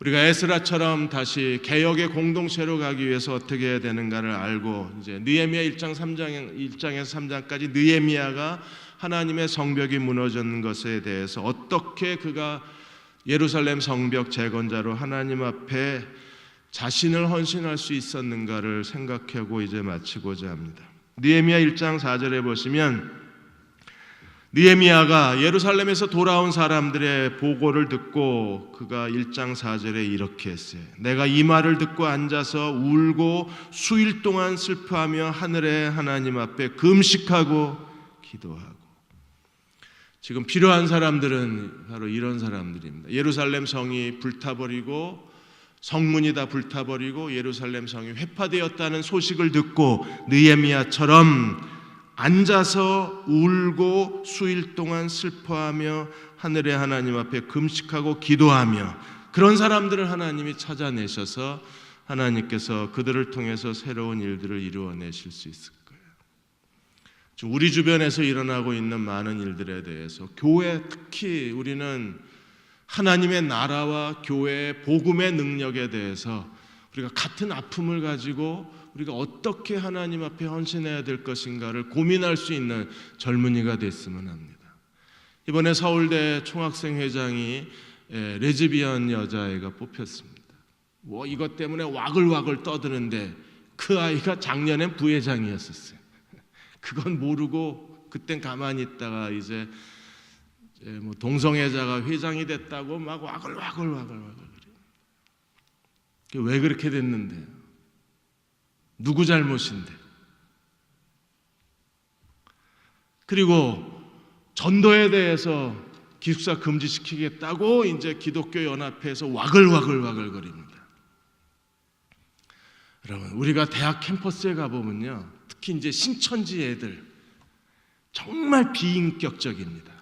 우리가 에스라처럼 다시 개혁의 공동체로 가기 위해서 어떻게 해야 되는가를 알고 이제 느헤미야 1장에서 3장까지 느헤미야가 하나님의 성벽이 무너진 것에 대해서 어떻게 그가 예루살렘 성벽 재건자로 하나님 앞에 자신을 헌신할 수 있었는가를 생각하고 이제 마치고자 합니다. 느헤미야 1장 4절에 보시면 느헤미야가 예루살렘에서 돌아온 사람들의 보고를 듣고 그가 1장 4절에 이렇게 했어요. 내가 이 말을 듣고 앉아서 울고 수일 동안 슬퍼하며 하늘의 하나님 앞에 금식하고 기도하고. 지금 필요한 사람들은 바로 이런 사람들입니다. 예루살렘 성이 불타버리고 성문이 다 불타버리고 예루살렘 성이 회파되었다는 소식을 듣고 느헤미야처럼 앉아서 울고 수일 동안 슬퍼하며 하늘의 하나님 앞에 금식하고 기도하며 그런 사람들을 하나님이 찾아내셔서 하나님께서 그들을 통해서 새로운 일들을 이루어내실 수 있을 거예요. 지금 우리 주변에서 일어나고 있는 많은 일들에 대해서 교회, 특히 우리는 하나님의 나라와 교회의 복음의 능력에 대해서 우리가 같은 아픔을 가지고 우리가 어떻게 하나님 앞에 헌신해야 될 것인가를 고민할 수 있는 젊은이가 됐으면 합니다. 이번에 서울대 총학생회장이 레즈비언 여자애가 뽑혔습니다. 뭐 이것 때문에 와글와글 떠드는데 그 아이가 작년엔 부회장이었었어요. 그건 모르고 그땐 가만히 있다가 이제 뭐 동성애자가 회장이 됐다고 막 와글와글 그래요. 왜 그렇게 됐는데? 누구 잘못인데? 그리고 전도에 대해서 기숙사 금지시키겠다고 이제 기독교 연합회에서 와글와글거립니다. 여러분, 우리가 대학 캠퍼스에 가보면요, 특히 이제 신천지 애들 정말 비인격적입니다.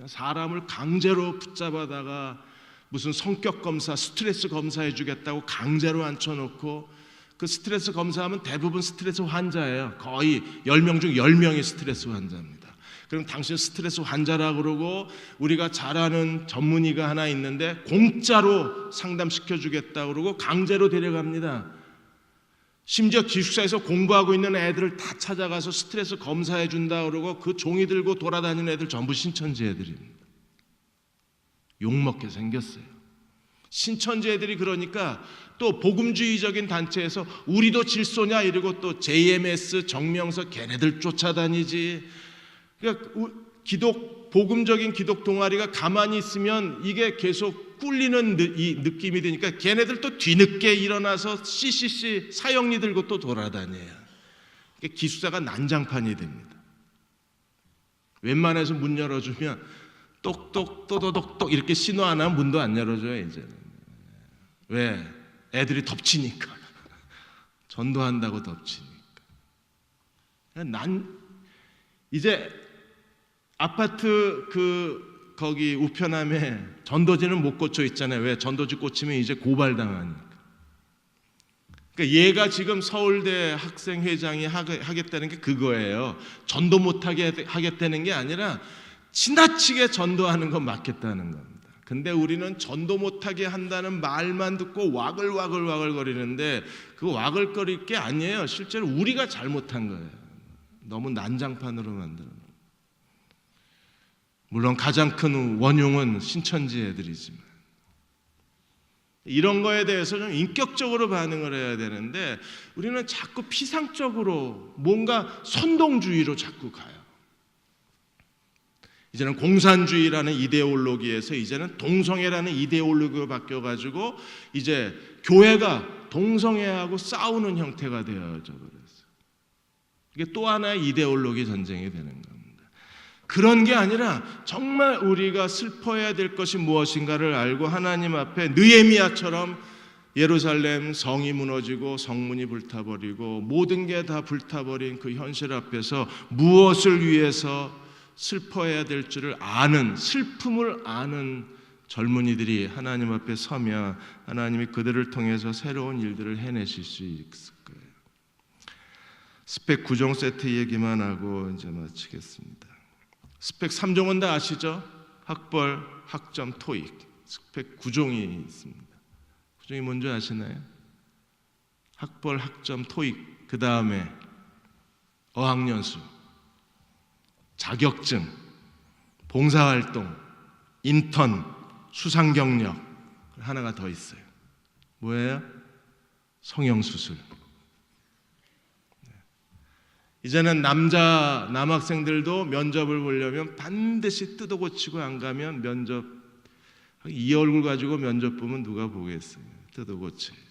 사람을 강제로 붙잡아다가 무슨 성격 검사, 스트레스 검사해 주겠다고 강제로 앉혀놓고 그 스트레스 검사하면 대부분 스트레스 환자예요. 거의 10명 중 10명이 스트레스 환자입니다. 그럼 당신 스트레스 환자라고 그러고 우리가 잘 아는 전문의가 하나 있는데 공짜로 상담시켜 주겠다고 그러고 강제로 데려갑니다. 심지어 기숙사에서 공부하고 있는 애들을 다 찾아가서 스트레스 검사해 준다 그러고 그 종이 들고 돌아다니는 애들 전부 신천지 애들입니다. 욕먹게 생겼어요. 신천지 애들이 그러니까 또 복음주의적인 단체에서 우리도 질소냐 이러고 또 JMS 정명석 걔네들 쫓아다니지. 그러니까 복음적인 기독 동아리가 가만히 있으면 이게 계속 꿀리는 이 느낌이 드니까 걔네들 또 뒤늦게 일어나서 CCC 사형리 들고 또 돌아다녀요. 그러니까 기숙사가 난장판이 됩니다. 웬만해서 문 열어주면 똑똑 또도독똑 이렇게 신호 안 하면 문도 안 열어줘요. 이제는. 왜? 애들이 덮치니까. 전도한다고 덮치니까. 난 이제 아파트 거기 우편함에 전도지는 못 꽂혀 있잖아요. 왜? 전도지 꽂히면 이제 고발당하니까. 그러니까 얘가 지금 서울대 학생회장이 하겠다는 게 그거예요. 전도 못하게 하겠다는 게 아니라 지나치게 전도하는 건 막겠다는 겁니다. 근데 우리는 전도 못하게 한다는 말만 듣고 와글와글거리는데 그 와글거릴 게 아니에요. 실제로 우리가 잘못한 거예요. 너무 난장판으로 만드는 거예요. 물론 가장 큰 원흉은 신천지 애들이지만 이런 거에 대해서 좀 인격적으로 반응을 해야 되는데 우리는 자꾸 피상적으로 뭔가 선동주의로 자꾸 가요. 이제는 공산주의라는 이데올로기에서 이제는 동성애라는 이데올로기로 바뀌어가지고 이제 교회가 동성애하고 싸우는 형태가 되어져 버렸어요. 이게 또 하나의 이데올로기 전쟁이 되는 겁니다. 그런 게 아니라 정말 우리가 슬퍼해야 될 것이 무엇인가를 알고 하나님 앞에 느헤미야처럼 예루살렘 성이 무너지고 성문이 불타버리고 모든 게 다 불타버린 그 현실 앞에서 무엇을 위해서 슬퍼해야 될 줄을 아는, 슬픔을 아는 젊은이들이 하나님 앞에 서면 하나님이 그들을 통해서 새로운 일들을 해내실 수 있을 거예요. 스펙 9종 세트 얘기만 하고 이제 마치겠습니다. 스펙 3종은 다 아시죠? 학벌, 학점, 토익. 스펙 9종이 있습니다. 9종이 뭔지 아시나요? 학벌, 학점, 토익, 그 다음에 어학연수, 자격증, 봉사활동, 인턴, 수상경력, 하나가 더 있어요. 뭐예요? 성형수술. 이제는 남학생들도 면접을 보려면 반드시 뜯어고치고 안 가면 면접, 이 얼굴 가지고 면접 보면 누가 보겠어요? 뜯어고쳐야죠.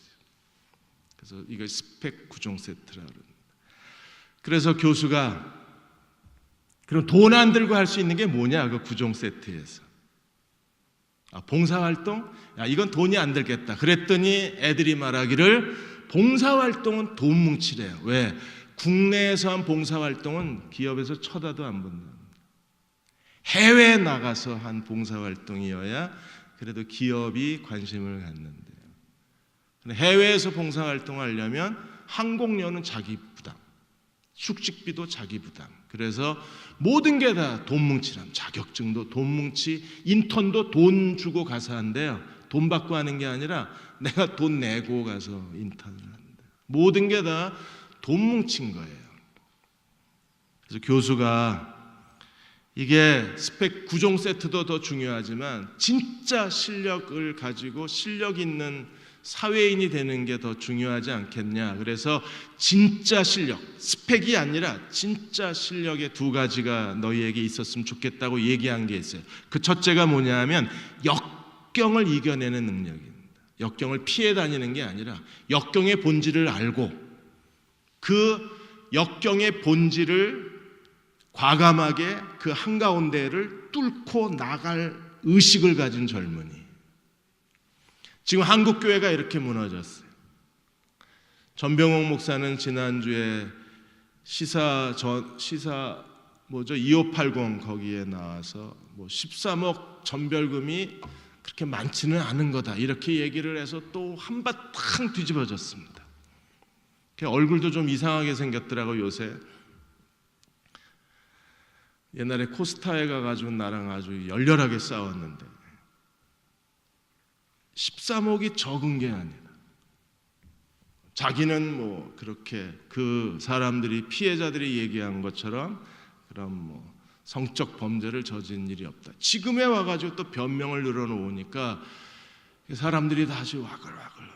그래서 이걸 스펙 9종 세트라고 합니다. 그래서 교수가 그럼 돈 안 들고 할 수 있는 게 뭐냐? 그 9종 세트에서. 봉사활동? 야, 이건 돈이 안 들겠다. 그랬더니 애들이 말하기를 봉사활동은 돈 뭉치래요. 왜? 국내에서 한 봉사활동은 기업에서 쳐다도 안 본다. 해외에 나가서 한 봉사활동이어야 그래도 기업이 관심을 갖는데요. 해외에서 봉사활동을 하려면 항공료는 자기 부담, 숙식비도 자기 부담. 그래서 모든 게 다 돈 뭉치람. 자격증도 돈 뭉치, 인턴도 돈 주고 가서 한대요. 돈 받고 하는 게 아니라 내가 돈 내고 가서 인턴을 한다. 모든 게 다 돈 뭉친 거예요. 그래서 교수가 이게 스펙 9종 세트도 더 중요하지만 진짜 실력을 가지고 실력 있는 사회인이 되는 게 더 중요하지 않겠냐. 그래서 진짜 실력, 스펙이 아니라 진짜 실력의 두 가지가 너희에게 있었으면 좋겠다고 얘기한 게 있어요. 그 첫째가 뭐냐 하면 역경을 이겨내는 능력입니다. 역경을 피해 다니는 게 아니라 역경의 본질을 알고 그 역경의 본질을 과감하게 그 한가운데를 뚫고 나갈 의식을 가진 젊은이. 지금 한국교회가 이렇게 무너졌어요. 전병옥 목사는 지난주에 시사 2580 거기에 나와서 13억 전별금이 그렇게 많지는 않은 거다 이렇게 얘기를 해서 또 한바탕 뒤집어졌습니다. 얼굴도 좀 이상하게 생겼더라고. 요새 옛날에 코스타에 가가지고 나랑 아주 열렬하게 싸웠는데 13억이 적은 게 아니라 자기는 그렇게 그 사람들이 피해자들이 얘기한 것처럼 그런 성적 범죄를 저지른 일이 없다. 지금에 와가지고 또 변명을 늘어놓으니까 사람들이 다시 와글와글.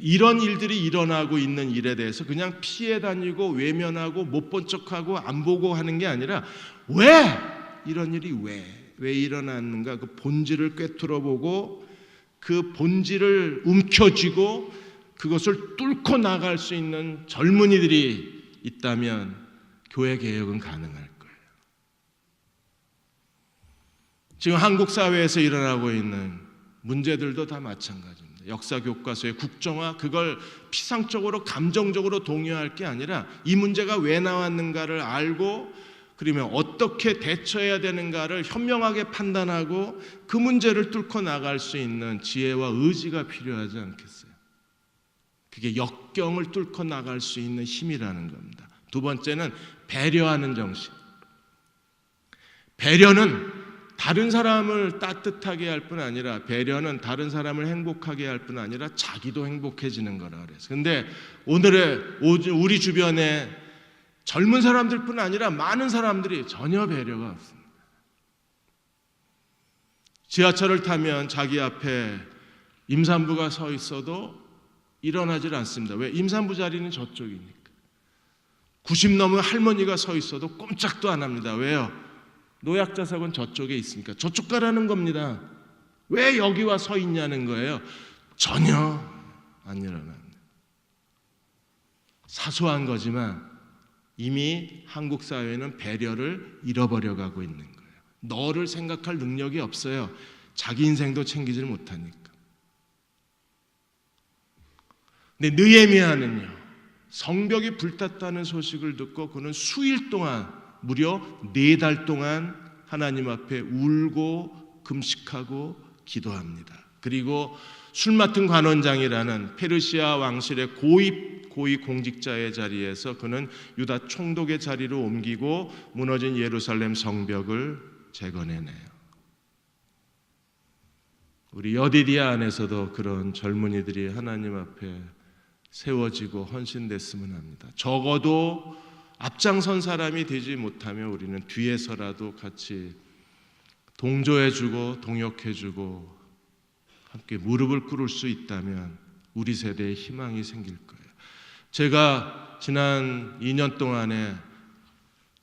이런 일들이 일어나고 있는 일에 대해서 그냥 피해 다니고 외면하고 못 본 척하고 안 보고 하는 게 아니라 왜 이런 일이 왜 일어났는가 그 본질을 꿰뚫어 보고 그 본질을 움켜쥐고 그것을 뚫고 나갈 수 있는 젊은이들이 있다면 교회 개혁은 가능할 거예요. 지금 한국 사회에서 일어나고 있는 문제들도 다 마찬가지입니다. 역사 교과서의 국정화, 그걸 피상적으로 감정적으로 동요할 게 아니라 이 문제가 왜 나왔는가를 알고 그러면 어떻게 대처해야 되는가를 현명하게 판단하고 그 문제를 뚫고 나갈 수 있는 지혜와 의지가 필요하지 않겠어요? 그게 역경을 뚫고 나갈 수 있는 힘이라는 겁니다. 두 번째는 배려하는 정신. 배려는 다른 사람을 따뜻하게 할 뿐 아니라 배려는 다른 사람을 행복하게 할 뿐 아니라 자기도 행복해지는 거라 그래서. 근데 우리 주변에 젊은 사람들 뿐 아니라 많은 사람들이 전혀 배려가 없습니다. 지하철을 타면 자기 앞에 임산부가 서 있어도 일어나질 않습니다. 왜? 임산부 자리는 저쪽이니까. 90 넘은 할머니가 서 있어도 꼼짝도 안 합니다. 왜요? 노약자석은 저쪽에 있으니까 저쪽 가라는 겁니다. 왜 여기 와 서 있냐는 거예요. 전혀 안 일어납니다. 사소한 거지만 이미 한국 사회는 배려를 잃어버려 가고 있는 거예요. 너를 생각할 능력이 없어요. 자기 인생도 챙기질 못하니까. 근데 느헤미야는요, 성벽이 불탔다는 소식을 듣고 그는 수일 동안 무려 4달 동안 하나님 앞에 울고 금식하고 기도합니다. 그리고 술 맡은 관원장이라는 페르시아 왕실의 고위 공직자의 자리에서 그는 유다 총독의 자리로 옮기고 무너진 예루살렘 성벽을 재건해내요. 우리 여디디아 안에서도 그런 젊은이들이 하나님 앞에 세워지고 헌신됐으면 합니다. 적어도 앞장선 사람이 되지 못하면 우리는 뒤에서라도 같이 동조해주고 동역해주고 함께 무릎을 꿇을 수 있다면 우리 세대에 희망이 생길 거예요. 제가 지난 2년 동안에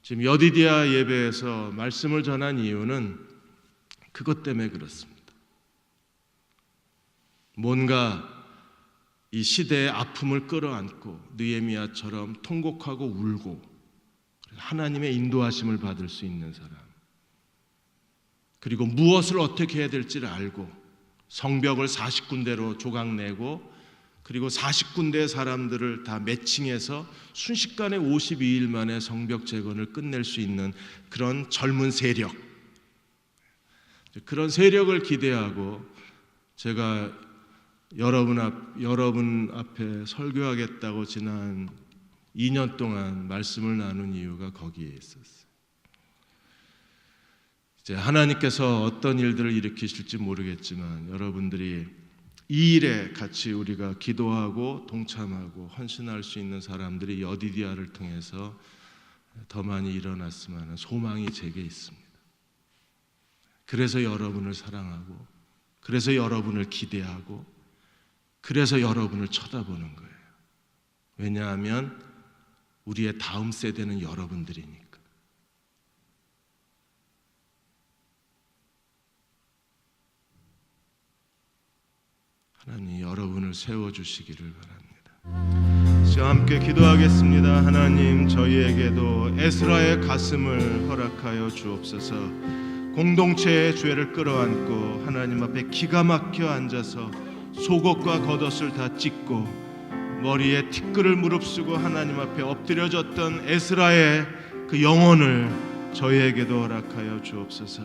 지금 여디디아 예배에서 말씀을 전한 이유는 그것 때문에 그렇습니다. 뭔가 이 시대의 아픔을 끌어안고 느헤미야처럼 통곡하고 울고 하나님의 인도하심을 받을 수 있는 사람, 그리고 무엇을 어떻게 해야 될지를 알고 성벽을 40군데로 조각내고 그리고 40군데의 사람들을 다 매칭해서 순식간에 52일 만에 성벽 재건을 끝낼 수 있는 그런 젊은 세력, 그런 세력을 기대하고 제가 여러분 앞에 설교하겠다고 지난 2년 동안 말씀을 나눈 이유가 거기에 있었어요. 이제 하나님께서 어떤 일들을 일으키실지 모르겠지만 여러분들이 이 일에 같이 우리가 기도하고 동참하고 헌신할 수 있는 사람들이 여디디아를 통해서 더 많이 일어났으면 하는 소망이 제게 있습니다. 그래서 여러분을 사랑하고, 그래서 여러분을 기대하고, 그래서 여러분을 쳐다보는 거예요. 왜냐하면 우리의 다음 세대는 여러분들이니까. 하나님 여러분을 세워주시기를 바랍니다. 시간 함께 기도하겠습니다. 하나님 저희에게도 에스라의 가슴을 허락하여 주옵소서. 공동체의 죄를 끌어안고 하나님 앞에 기가 막혀 앉아서 속옷과 겉옷을 다 찢고 머리에 티끌을 무릅쓰고 하나님 앞에 엎드려졌던 에스라의 그 영혼을 저희에게도 허락하여 주옵소서.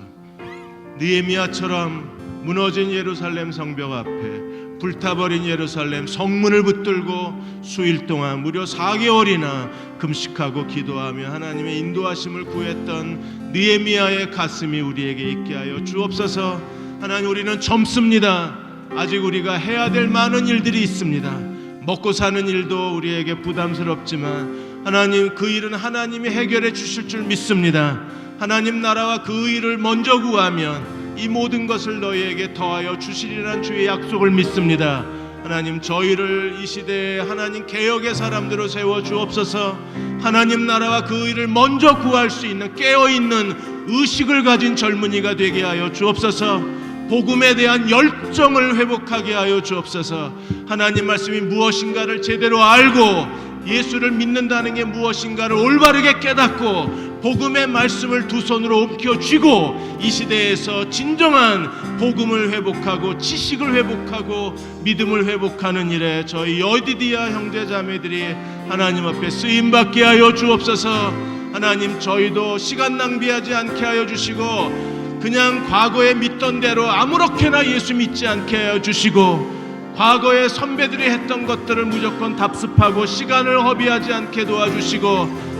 느헤미야처럼 무너진 예루살렘 성벽 앞에 불타버린 예루살렘 성문을 붙들고 수일 동안 무려 4개월이나 금식하고 기도하며 하나님의 인도하심을 구했던 느헤미야의 가슴이 우리에게 있게 하여 주옵소서. 하나님 우리는 젊습니다. 아직 우리가 해야 될 많은 일들이 있습니다. 먹고 사는 일도 우리에게 부담스럽지만 하나님 그 일은 하나님이 해결해 주실 줄 믿습니다. 하나님 나라와 그 일을 먼저 구하면 이 모든 것을 너희에게 더하여 주시리라는 주의 약속을 믿습니다. 하나님 저희를 이 시대에 하나님 개혁의 사람들로 세워 주옵소서. 하나님 나라와 그 일을 먼저 구할 수 있는 깨어있는 의식을 가진 젊은이가 되게 하여 주옵소서. 복음에 대한 열정을 회복하게 하여 주옵소서. 하나님 말씀이 무엇인가를 제대로 알고 예수를 믿는다는 게 무엇인가를 올바르게 깨닫고 복음의 말씀을 두 손으로 옮겨쥐고 이 시대에서 진정한 복음을 회복하고 지식을 회복하고 믿음을 회복하는 일에 저희 여디디아 형제자매들이 하나님 앞에 쓰임받게 하여 주옵소서. 하나님 저희도 시간 낭비하지 않게 하여 주시고 그냥 과거에 믿던 대로 아무렇게나 예수 믿지 않게 하여 주시고 과거의 선배들이 했던 것들을 무조건 답습하고 시간을 허비하지 않게 도와주시고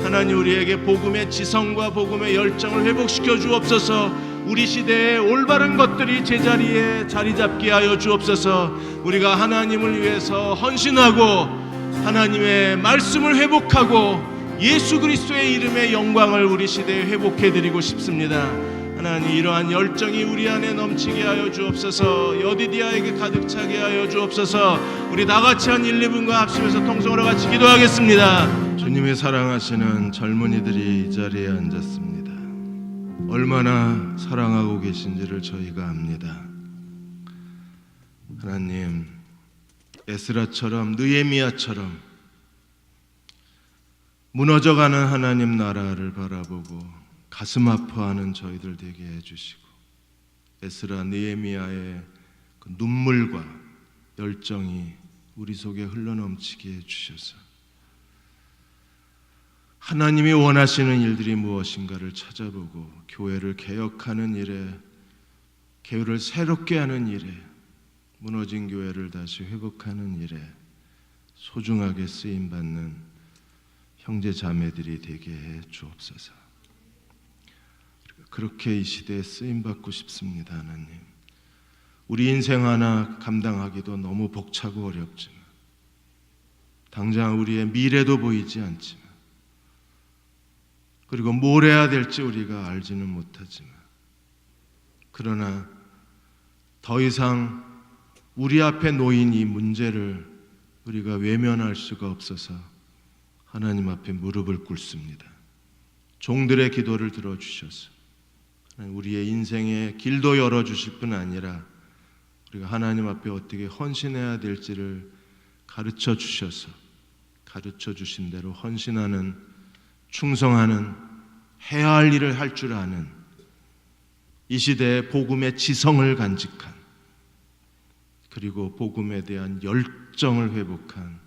하나님 우리에게 복음의 지성과 복음의 열정을 회복시켜 주옵소서. 우리 시대의 올바른 것들이 제자리에 자리 잡게 하여 주옵소서. 우리가 하나님을 위해서 헌신하고 하나님의 말씀을 회복하고 예수 그리스도의 이름의 영광을 우리 시대에 회복해 드리고 싶습니다. 하나님 이러한 열정이 우리 안에 넘치게 하여 주옵소서. 여디디아에게 가득 차게 하여 주옵소서. 우리 다같이 한 1, 2분과 합심해서 통성으로 같이 기도하겠습니다. 주님의 사랑하시는 젊은이들이 이 자리에 앉았습니다. 얼마나 사랑하고 계신지를 저희가 압니다. 하나님 에스라처럼 느헤미야처럼 무너져가는 하나님 나라를 바라보고 가슴 아파하는 저희들 되게 해주시고 에스라 느헤미야의 그 눈물과 열정이 우리 속에 흘러넘치게 해주셔서 하나님이 원하시는 일들이 무엇인가를 찾아보고 교회를 개혁하는 일에 교회를 새롭게 하는 일에 무너진 교회를 다시 회복하는 일에 소중하게 쓰임받는 형제 자매들이 되게 해 주옵소서. 그렇게 이 시대에 쓰임받고 싶습니다. 하나님 우리 인생 하나 감당하기도 너무 벅차고 어렵지만 당장 우리의 미래도 보이지 않지만 그리고 뭘 해야 될지 우리가 알지는 못하지만 그러나 더 이상 우리 앞에 놓인 이 문제를 우리가 외면할 수가 없어서 하나님 앞에 무릎을 꿇습니다. 종들의 기도를 들어주셔서 우리의 인생의 길도 열어주실 뿐 아니라 우리가 하나님 앞에 어떻게 헌신해야 될지를 가르쳐 주셔서 가르쳐 주신 대로 헌신하는 충성하는 해야 할 일을 할 줄 아는 이 시대의 복음의 지성을 간직한 그리고 복음에 대한 열정을 회복한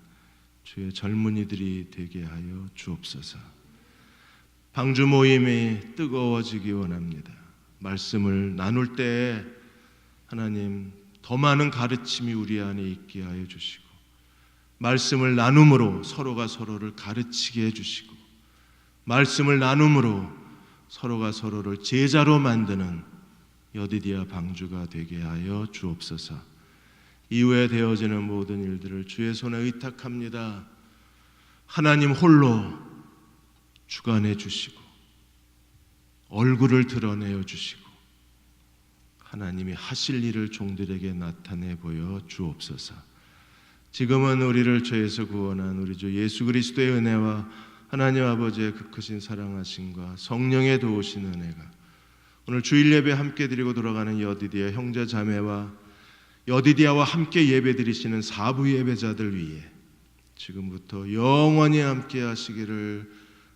주의 젊은이들이 되게 하여 주옵소서. 방주 모임이 뜨거워지기 원합니다. 말씀을 나눌 때에 하나님 더 많은 가르침이 우리 안에 있게 하여 주시고 말씀을 나눔으로 서로가 서로를 가르치게 해주시고 말씀을 나눔으로 서로가 서로를 제자로 만드는 여디디아 방주가 되게 하여 주옵소서. 이후에 되어지는 모든 일들을 주의 손에 의탁합니다. 하나님 홀로 주관해 주시고 얼굴을 드러내어 주시고 하나님이 하실 일을 종들에게 나타내 보여 주옵소서. 지금은 우리를 죄에서 구원한 우리 주 예수 그리스도의 은혜와 하나님 아버지의 그 크신 사랑하심과 성령의 도우신 은혜가 오늘 주일 예배 함께 드리고 돌아가는 여디디아 형제 자매와 여디디아와 함께 예배 드리시는 사부 예배자들 위에 지금부터 영원히 함께 하시기를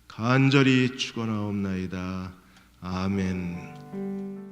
간절히 축원하옵나이다. 아멘.